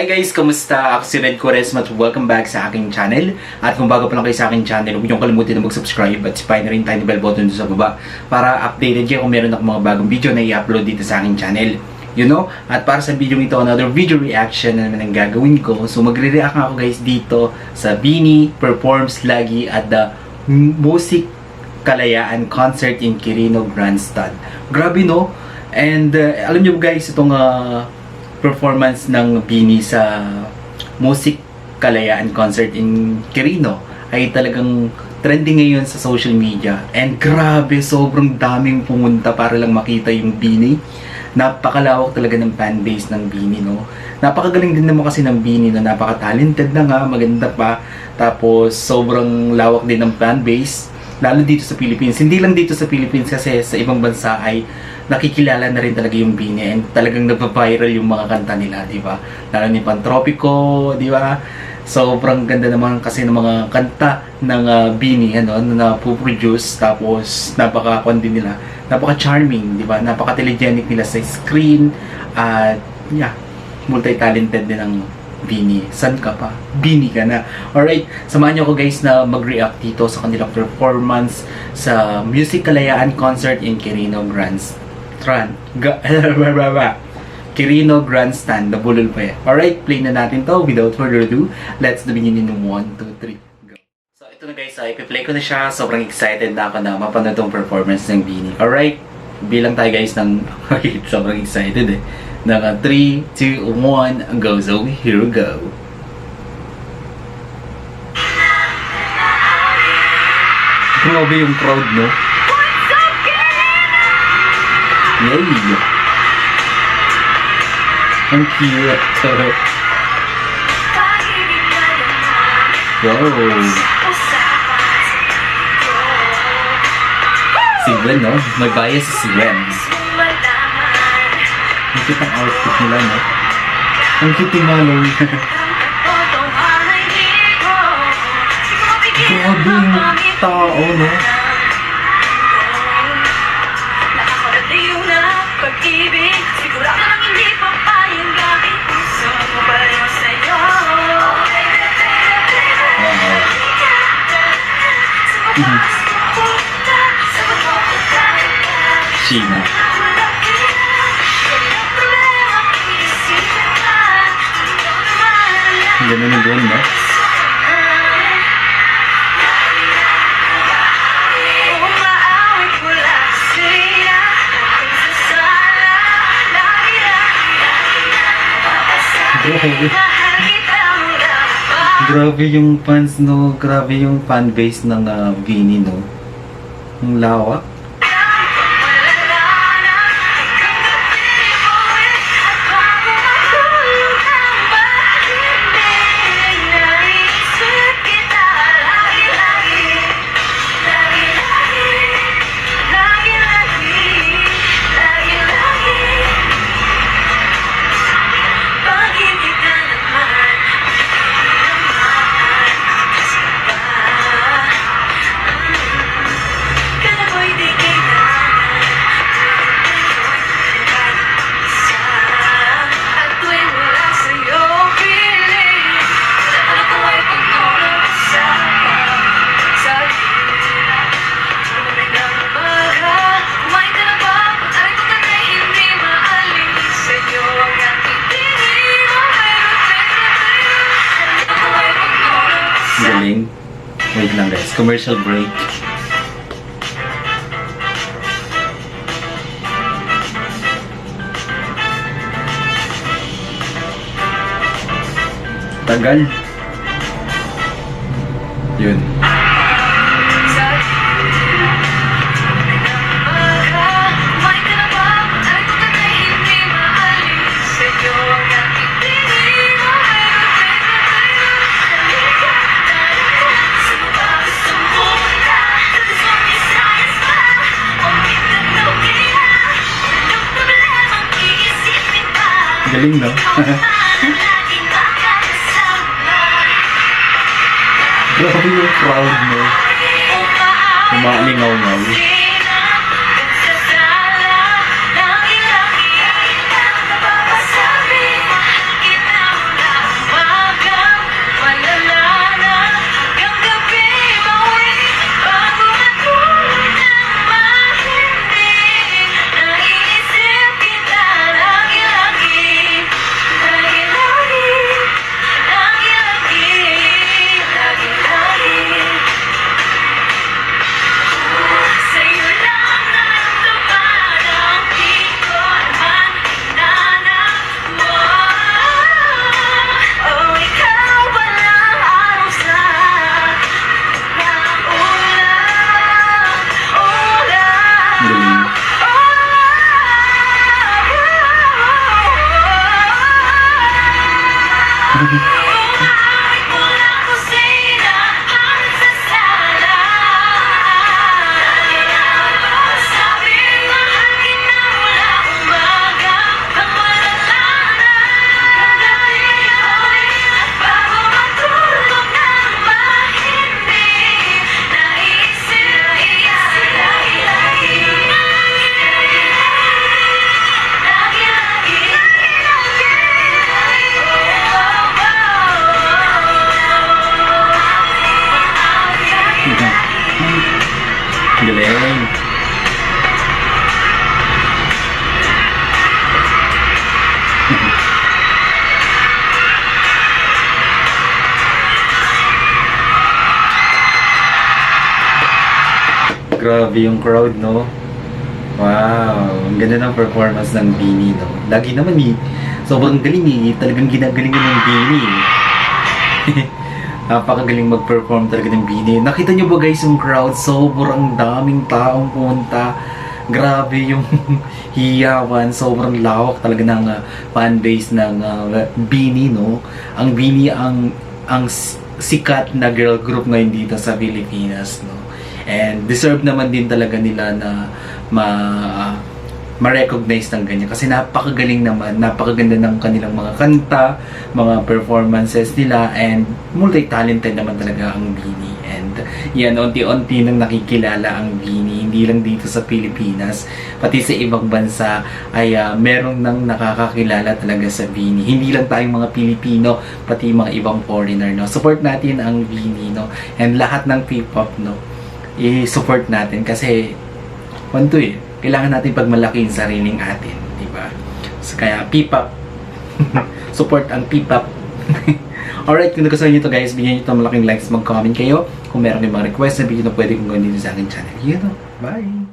Hi guys, kamusta? Ako si Red Quaresma at welcome back sa aking channel. At kung bago pa lang kayo sa aking channel, huwag niyong kalimutan na mag-subscribe at sipain na rin tiny bell button doon sa baba para updated kayo kung meron akong mga bagong video na i-upload dito sa aking channel. At para sa video ito, another video reaction na naman ang gagawin ko. So magre-react ako guys dito sa BINI Performs Lagi at the Music Kalayaan Concert in Quirino Grandstand. Grabe no? And alam niyo guys, itong performance ng BINI sa Music Kalayaan Concert in Quirino ay talagang trending ngayon sa social media. And grabe, sobrang daming pumunta para lang makita yung BINI. Napakalawak talaga ng fanbase ng BINI, no? Napakagaling din naman kasi ng BINI, no? Napaka-talented na nga, maganda pa. Tapos sobrang lawak din ng fanbase, lalo dito sa Philippines. Hindi lang dito sa Philippines kasi sa ibang bansa ay nakikilala na rin talaga yung BINI and talagang nagpa-viral yung mga kanta nila, di ba? Lalo ni Pantropico, di ba? Sobrang ganda naman kasi ng mga kanta ng BINI, na produce, tapos napaka-kundi nila, napaka-charming, di ba? Napaka-telegenic nila sa screen, at multi-talented din ang BINI. San ka pa? BINI ka na. Alright, samahan niyo ako guys na mag-react dito sa kanilang performance sa Music Kalayaan Concert in Quirino Quirino Grandstand. Nabulol pa yan. Alright, play na natin to. Without further ado, let's begin in 1, 2, 3, go. So ito na guys, ipi-play ko na siya. Sobrang excited na ako na mapanood tong performance ng BINI. Alright, bilang tayo guys ng sobrang excited ng 3, 2, 1, go. So here we go. Grabe yung crowd, no? Yay! Ang cute! Wow! Si Gwen, no? May bias si Gwen. Ang cute ang outfit nila, no? Ang cute yung Malloy. Grabe yung tao, no? Pag-ibig, sigurado lang hindi papayang gawin puso mo pa rin sa'yo. Sheena. Ganun yung ganda. Grabe yung fans, no? Grabe yung fanbase ng BINI, no? Ang lawak. Galing. Wait lang guys, commercial break. Tagal. Yun. Galing, no? Grabe yung crowd, no? Umalingaw-ngaw. grabe yung crowd, no? Wow, ang ganda ng performance ng BINI, no? Lagi naman sobrang galing talagang ginagalingan ng BINI. Napakagaling mag-perform talaga ng BINI. Nakita nyo ba guys yung crowd? Sobrang daming taong pumunta. Grabe yung hiyawan. Sobrang lawak talaga ng fanbase ng BINI, no? Ang BINI ang sikat na girl group ngayon dito sa Pilipinas, no? And deserve naman din talaga nila na ma-recognize ng ganyan kasi napakagaling naman, napakaganda ng kanilang mga kanta, mga performances nila, and multi-talented naman talaga ang BINI. And yan, unti-unti nang nakikilala ang BINI, hindi lang dito sa Pilipinas, pati sa ibang bansa ay meron nang nakakakilala talaga sa BINI. Hindi lang tayong mga Pilipino, pati mga ibang foreigner, no? Support natin ang BINI, no? And lahat ng P-pop, no? I-support natin kasi kailangan natin pagmalaki yung sariling atin, di ba? So, kaya P-pop, support ang P-pop. Alright, kung nagustuhan nyo ito guys, bigyan nyo ito malaking likes, mag-comment kayo kung meron yung mga request na video na pwede kong gawin dito sa aking channel. Bye!